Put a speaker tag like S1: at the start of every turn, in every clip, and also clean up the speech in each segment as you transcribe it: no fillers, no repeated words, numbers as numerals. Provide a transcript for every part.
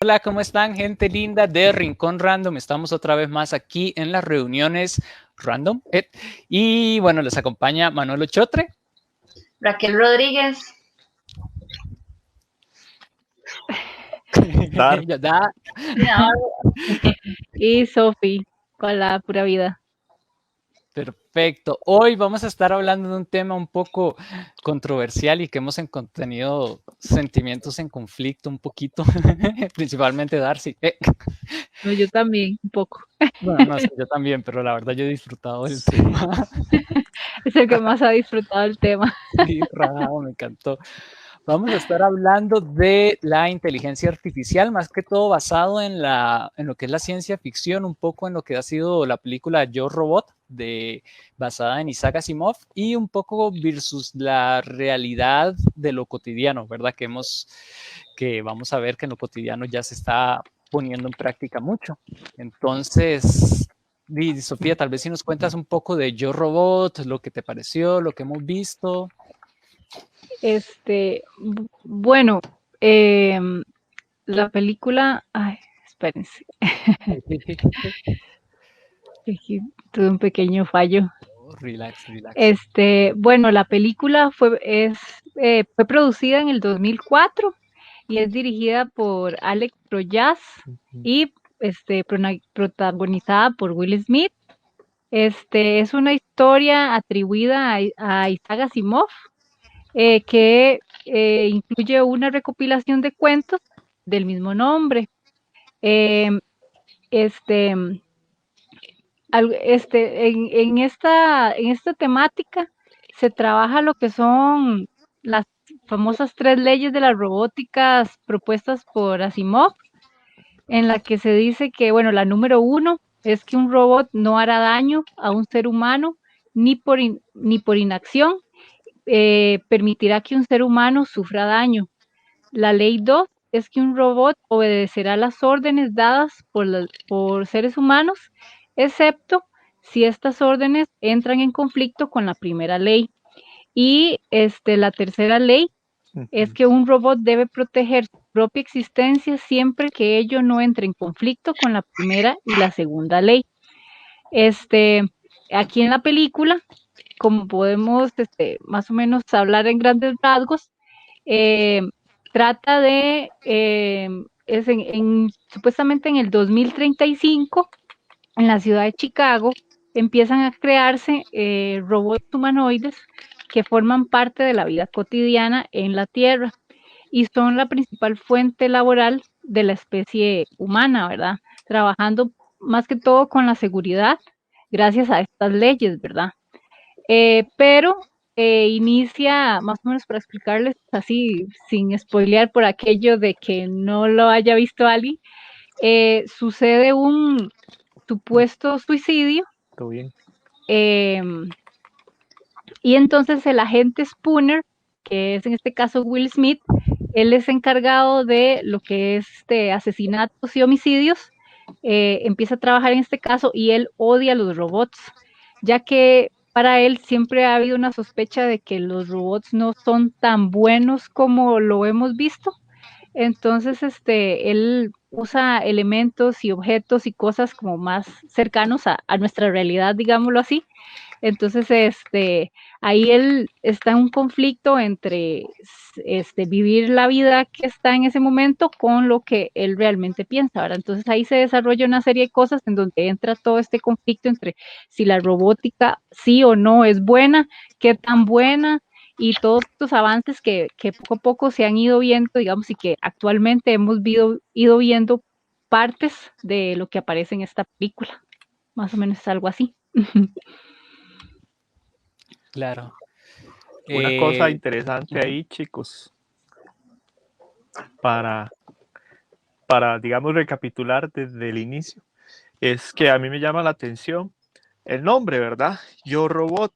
S1: Hola, ¿cómo están, gente linda de Rincón Random? Estamos otra vez más aquí en las reuniones Random. Y bueno, les acompaña Manolo Chotre.
S2: Raquel Rodríguez.
S3: Dar.
S4: Y Sofi, con la pura vida.
S1: Perfecto. Hoy vamos a estar hablando de un tema un poco controversial y que hemos tenido sentimientos en conflicto un poquito, principalmente Darcy.
S4: No, yo también, un poco.
S1: Bueno, no, sí, yo también, pero la verdad yo he disfrutado del tema.
S4: Es el que más ha disfrutado el tema.
S1: Sí, rajado, me encantó. Vamos a estar hablando de la inteligencia artificial, más que todo basado en lo que es la ciencia ficción, un poco en lo que ha sido la película Yo Robot, basada en Isaac Asimov, y un poco versus la realidad de lo cotidiano, ¿verdad? Que vamos a ver que en lo cotidiano ya se está poniendo en práctica mucho. Entonces, Sofía, tal vez si nos cuentas un poco de Yo Robot, lo que te pareció, lo que hemos visto.
S4: Bueno, la película, ay, espérense. Tuve un pequeño fallo.
S1: Relax.
S4: Bueno, la película fue producida en el 2004 y es dirigida por Alex Proyas y protagonizada por Will Smith. Es una historia atribuida a Isaac Asimov, que incluye una recopilación de cuentos del mismo nombre. En esta temática se trabaja lo que son las famosas 3 leyes de las robóticas propuestas por Asimov, en la que se dice que, bueno, la número 1 es que un robot no hará daño a un ser humano ni por inacción permitirá que un ser humano sufra daño. La ley 2 es que un robot obedecerá las órdenes dadas por seres humanos, excepto si estas órdenes entran en conflicto con la primera ley. Y la tercera ley es que un robot debe proteger su propia existencia siempre que ello no entre en conflicto con la primera y la segunda ley. Aquí en la película, como podemos más o menos hablar en grandes rasgos, trata de, supuestamente en el 2035, en la ciudad de Chicago, empiezan a crearse robots humanoides que forman parte de la vida cotidiana en la Tierra y son la principal fuente laboral de la especie humana, ¿verdad? Trabajando más que todo con la seguridad gracias a estas leyes, ¿verdad? Pero inicia, más o menos para explicarles así, sin spoilear por aquello de que no lo haya visto alguien, sucede un supuesto suicidio.
S3: Todo bien.
S4: Y entonces el agente Spooner, que es en este caso Will Smith, él es encargado de lo que es asesinatos y homicidios, empieza a trabajar en este caso y él odia a los robots, ya que para él siempre ha habido una sospecha de que los robots no son tan buenos como lo hemos visto. Entonces, él usa elementos y objetos y cosas como más cercanos a nuestra realidad, digámoslo así. Entonces, ahí él está en un conflicto entre vivir la vida que está en ese momento con lo que él realmente piensa, ¿verdad? Entonces ahí se desarrolla una serie de cosas en donde entra todo este conflicto entre si la robótica sí o no es buena, qué tan buena, y todos estos avances que poco a poco se han ido viendo, digamos, y que actualmente hemos ido viendo partes de lo que aparece en esta película. Más o menos es algo así.
S1: Claro.
S3: Una cosa interesante ahí, chicos, para, digamos, recapitular desde el inicio, es que a mí me llama la atención el nombre, ¿verdad? Yo Robot.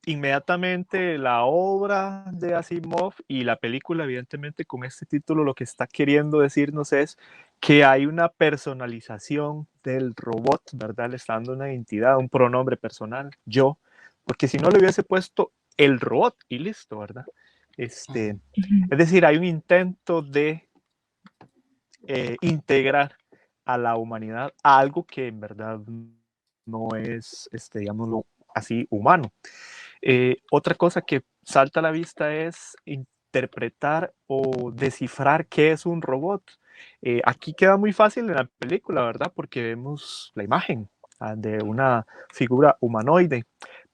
S3: Inmediatamente la obra de Asimov y la película, evidentemente, con este título lo que está queriendo decirnos es que hay una personalización del robot, ¿verdad? Le está dando una identidad, un pronombre personal, yo, porque si no le hubiese puesto el robot y listo, ¿verdad? Es decir, hay un intento de integrar a la humanidad a algo que en verdad no es, digámoslo así, humano. Otra cosa que salta a la vista es interpretar o descifrar qué es un robot. Aquí queda muy fácil en la película, ¿verdad? Porque vemos la imagen de una figura humanoide,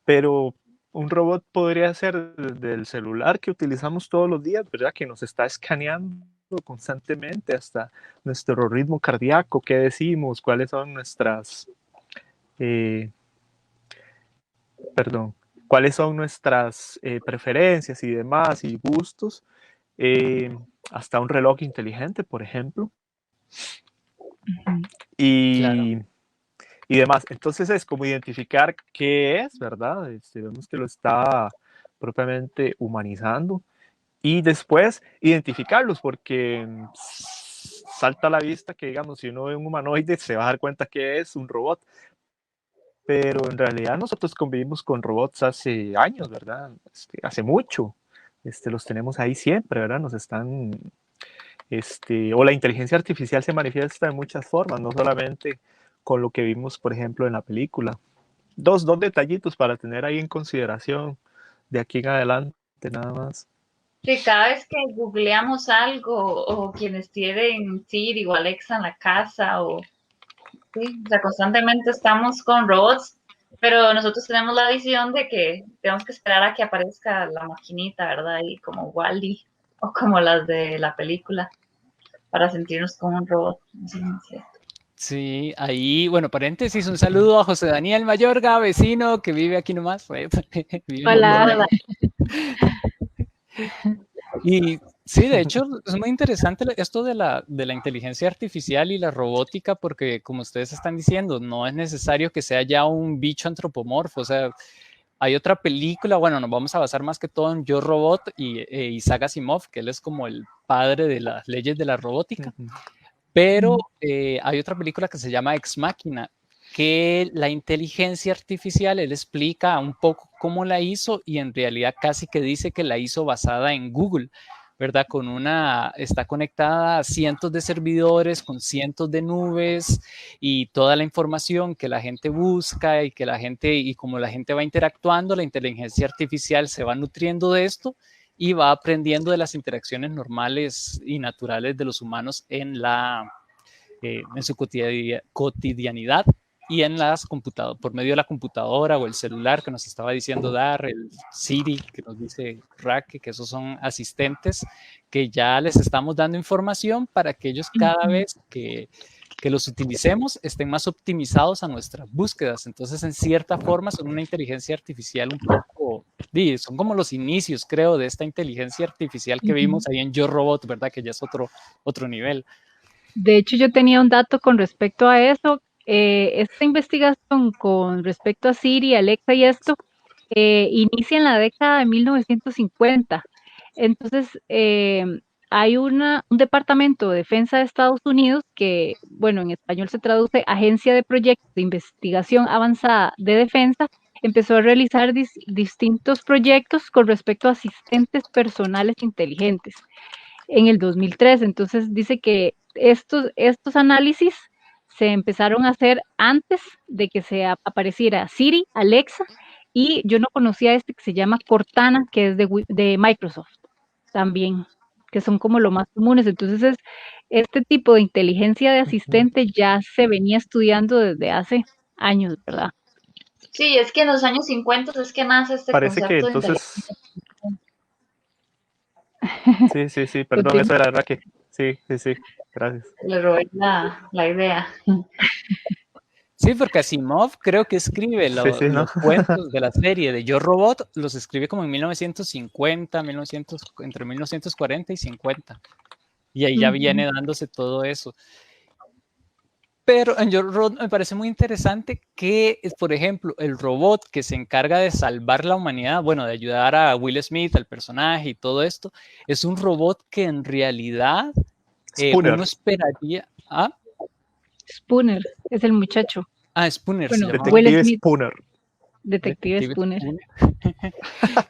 S3: pero un robot podría ser del celular que utilizamos todos los días, ¿verdad? Que nos está escaneando constantemente hasta nuestro ritmo cardíaco, qué decimos, cuáles son nuestras, cuáles son nuestras preferencias y demás y gustos, hasta un reloj inteligente, por ejemplo. Y demás. Entonces es como identificar qué es, ¿verdad? Vemos que lo está propiamente humanizando y después identificarlos, porque salta a la vista que, digamos, si uno ve un humanoide se va a dar cuenta que es un robot, pero en realidad nosotros convivimos con robots hace años, ¿verdad? Hace mucho. Los tenemos ahí siempre, ¿verdad? Nos están... o la inteligencia artificial se manifiesta de muchas formas, no solamente con lo que vimos, por ejemplo, en la película. Dos detallitos para tener ahí en consideración de aquí en adelante, nada más.
S2: Sí, cada vez que googleamos algo o quienes tienen Siri o Alexa en la casa sí, o sea, constantemente estamos con robots, pero nosotros tenemos la visión de que tenemos que esperar a que aparezca la maquinita, ¿verdad? Y como Wall-E o como las de la película para sentirnos como un robot.
S1: Sí, ahí, bueno, paréntesis, un saludo a José Daniel Mayorga, vecino que vive aquí nomás.
S4: Hola.
S1: Y sí, de hecho, es muy interesante esto de la inteligencia artificial y la robótica, porque como ustedes están diciendo, no es necesario que sea ya un bicho antropomorfo, o sea, hay otra película, bueno, nos vamos a basar más que todo en Yo Robot y Isaac Asimov, que él es como el padre de las leyes de la robótica, pero hay otra película que se llama Ex Machina, que la inteligencia artificial, él explica un poco cómo la hizo y en realidad casi que dice que la hizo basada en Google, ¿verdad? Está conectada a cientos de servidores, con cientos de nubes y toda la información que la gente busca y como la gente va interactuando, la inteligencia artificial se va nutriendo de esto y va aprendiendo de las interacciones normales y naturales de los humanos en su cotidianidad y en las computadoras, por medio de la computadora o el celular que nos estaba diciendo Dar, el Siri que nos dice Rack, que esos son asistentes que ya les estamos dando información para que ellos cada vez que los utilicemos estén más optimizados a nuestras búsquedas. Entonces, en cierta forma, son una inteligencia artificial un poco, son como los inicios, creo, de esta inteligencia artificial que vimos ahí en Yo Robot, ¿verdad? Que ya es otro nivel.
S4: De hecho, yo tenía un dato con respecto a eso. Esta investigación con respecto a Siri, Alexa y esto, inicia en la década de 1950. Entonces, hay un departamento de defensa de Estados Unidos que, bueno, en español se traduce Agencia de Proyectos de Investigación Avanzada de Defensa, empezó a realizar distintos proyectos con respecto a asistentes personales inteligentes en el 2003. Entonces dice que estos análisis se empezaron a hacer antes de que se apareciera Siri, Alexa, y yo no conocía este que se llama Cortana, que es de Microsoft también, que son como lo más comunes. Entonces este tipo de inteligencia de asistente ya se venía estudiando desde hace años, ¿verdad?
S2: Sí, es que en los años 50 es que nace este
S3: Parece
S2: concepto
S3: que entonces... Sí, perdón,
S4: Continúa.
S3: eso era verdad que... Sí, gracias.
S2: Le robé la idea.
S1: Sí, porque Asimov creo que escribe los cuentos de la serie de Yo Robot, los escribe como en 1950, entre 1940 y 50. Y ahí ya viene dándose todo eso. Pero en Yo Robot me parece muy interesante que, por ejemplo, el robot que se encarga de salvar la humanidad, bueno, de ayudar a Will Smith, al personaje y todo esto, es un robot que en realidad uno esperaría... ¿Ah?
S4: Spooner es el muchacho.
S1: Spooner,
S4: bueno,
S1: se llama.
S3: Detective Spooner.
S4: Detective Spooner.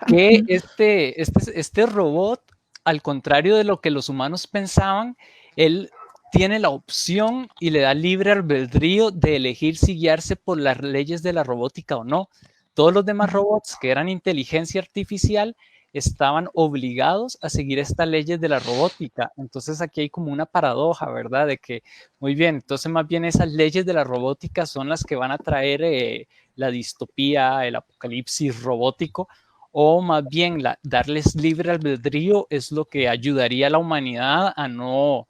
S1: Que este robot, al contrario de lo que los humanos pensaban, él tiene la opción y le da libre albedrío de elegir si guiarse por las leyes de la robótica o no. Todos los demás robots que eran inteligencia artificial estaban obligados a seguir estas leyes de la robótica. Entonces aquí hay como una paradoja, ¿verdad? De que, muy bien, entonces más bien esas leyes de la robótica son las que van a traer la distopía, el apocalipsis robótico, o más bien darles libre albedrío es lo que ayudaría a la humanidad a no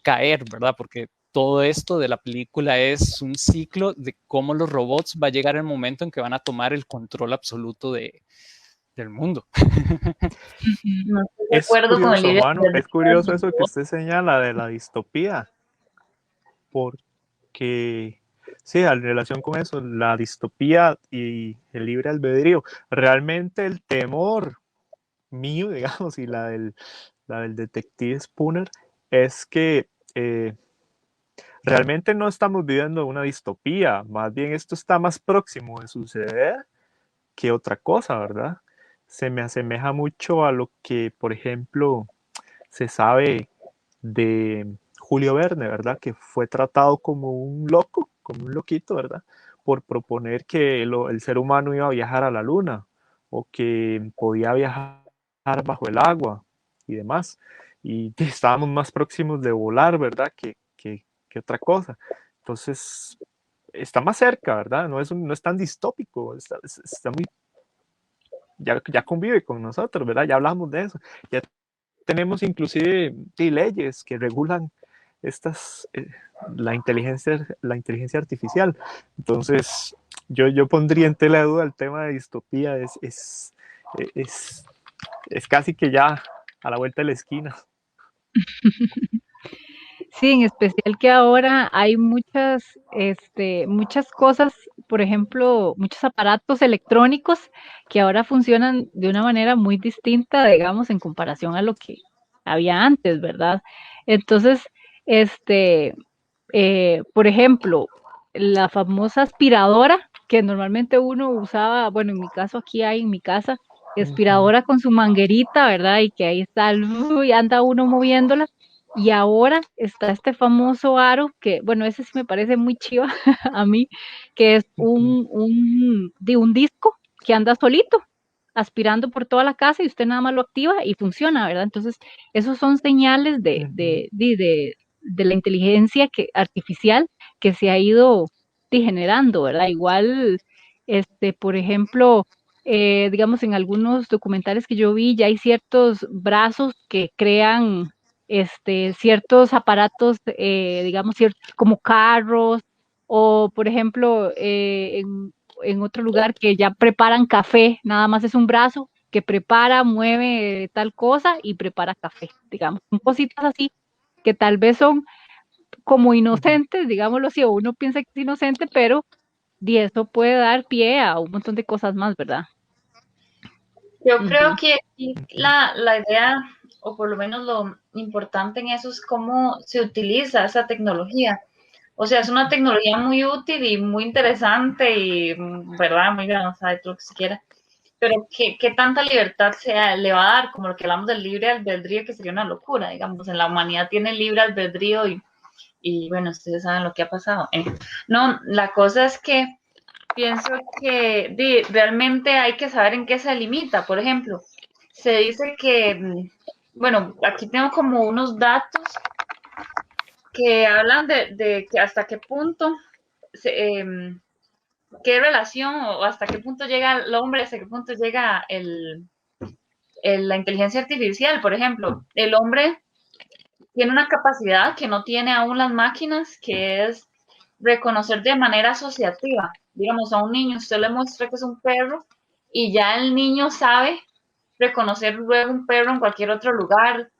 S1: caer, ¿verdad? Porque todo esto de la película es un ciclo de cómo los robots va a llegar el momento en que van a tomar el control absoluto del mundo.
S2: No estoy de
S3: Es
S2: acuerdo con el
S3: curioso,
S2: libre
S3: Manu, es curioso
S2: albedrío.
S3: eso que usted señala de la distopía, porque sí, en relación con eso, la distopía y el libre albedrío, realmente el temor mío, digamos, y la del detective Spooner, es que realmente no estamos viviendo una distopía, más bien esto está más próximo de suceder que otra cosa, ¿verdad? Se me asemeja mucho a lo que, por ejemplo, se sabe de Julio Verne, ¿verdad? Que fue tratado como un loco, como un loquito, ¿verdad? Por proponer que el ser humano iba a viajar a la luna o que podía viajar bajo el agua y demás. Y estábamos más próximos de volar, ¿verdad? Que otra cosa. Entonces, está más cerca, ¿verdad? No es tan distópico, está muy, ya convive con nosotros, ¿verdad? Ya hablamos de eso. Ya tenemos inclusive leyes que regulan estas, la inteligencia artificial. Entonces, yo pondría en tela de duda el tema de distopía, es, es casi que ya a la vuelta de la esquina.
S4: Sí, en especial que ahora hay muchas cosas, por ejemplo, muchos aparatos electrónicos que ahora funcionan de una manera muy distinta, digamos, en comparación a lo que había antes, ¿verdad? Entonces, este, por ejemplo, la famosa aspiradora que normalmente uno usaba, bueno, en mi caso aquí hay en mi casa, aspiradora con su manguerita, ¿verdad? Y que ahí está, y anda uno moviéndola. Y ahora está este famoso aro que, bueno, ese sí me parece muy chiva a mí, que es de un disco que anda solito, aspirando por toda la casa y usted nada más lo activa y funciona, ¿verdad? Entonces, esos son señales de la inteligencia artificial que se ha ido degenerando, ¿verdad? Igual, por ejemplo, digamos, en algunos documentales que yo vi, ya hay ciertos brazos que crean ciertos aparatos, digamos, como carros, o por ejemplo, en otro lugar que ya preparan café, nada más es un brazo que prepara, mueve tal cosa y prepara café, digamos, son cositas así que tal vez son como inocentes, digámoslo así, o uno piensa que es inocente, pero eso puede dar pie a un montón de cosas más, ¿verdad?
S2: Yo creo
S4: Ujú.
S2: que aquí la idea, o por lo menos lo importante en eso, es cómo se utiliza esa tecnología. O sea, es una tecnología muy útil y muy interesante y, ¿verdad? Muy avanzada y todo lo que se quiera. Pero ¿qué tanta libertad le va a dar? Como lo que hablamos del libre albedrío, que sería una locura, digamos. En la humanidad tiene libre albedrío y bueno, ustedes saben lo que ha pasado. No, la cosa es que pienso que realmente hay que saber en qué se limita. Por ejemplo, se dice que, bueno, aquí tengo como unos datos que hablan de que hasta qué punto, qué relación o hasta qué punto llega el hombre, hasta qué punto llega la inteligencia artificial. Por ejemplo, el hombre tiene una capacidad que no tiene aún las máquinas, que es reconocer de manera asociativa. Digamos, a un niño usted le muestra que es un perro y ya el niño sabe reconocer luego un perro en cualquier otro lugar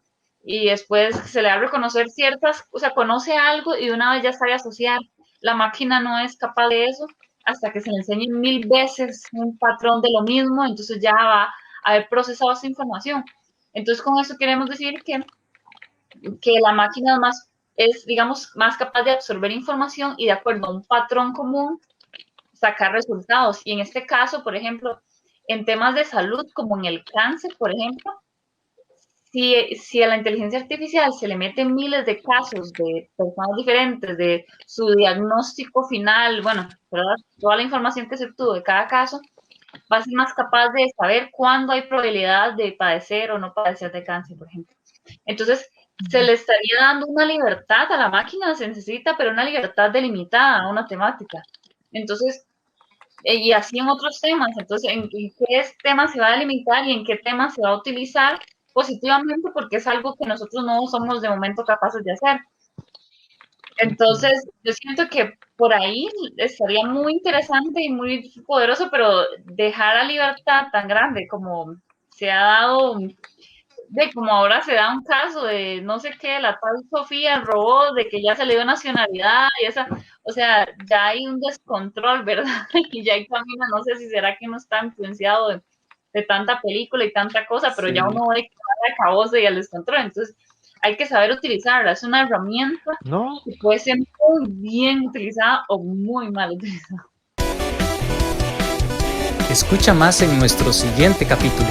S2: y después se le va a reconocer ciertas, o sea, conoce algo y de una vez ya sabe asociar. La máquina no es capaz de eso hasta que se le enseñe 1000 veces un patrón de lo mismo, entonces ya va a haber procesado esa información. Entonces, con eso queremos decir que la máquina es, digamos, más capaz de absorber información y de acuerdo a un patrón común sacar resultados. Y en este caso, por ejemplo, en temas de salud, como en el cáncer, por ejemplo, si a la inteligencia artificial se le meten miles de casos de personas diferentes, de su diagnóstico final, bueno, ¿verdad? Toda la información que se obtuvo de cada caso, va a ser más capaz de saber cuándo hay probabilidad de padecer o no padecer de cáncer, por ejemplo. Entonces, se le estaría dando una libertad a la máquina, se necesita, pero una libertad delimitada a una temática. Entonces, y así en otros temas. Entonces, ¿en qué temas se va a delimitar y en qué temas se va a utilizar positivamente? Porque es algo que nosotros no somos de momento capaces de hacer. Entonces, yo siento que por ahí estaría muy interesante y muy poderoso, pero dejar a libertad tan grande como se ha dado, de como ahora se da un caso de no sé qué, la tal Sofía, el robot, de que ya se le dio nacionalidad y esa, o sea, ya hay un descontrol, ¿verdad? Y ya hay camino, no sé si será que no está influenciado de tanta película y tanta cosa, pero ya uno ve que va al acabose y al descontrol, entonces hay que saber utilizarla, es una herramienta
S3: No,
S2: que puede ser muy bien utilizada o muy mal utilizada.
S1: Escucha más en nuestro siguiente capítulo.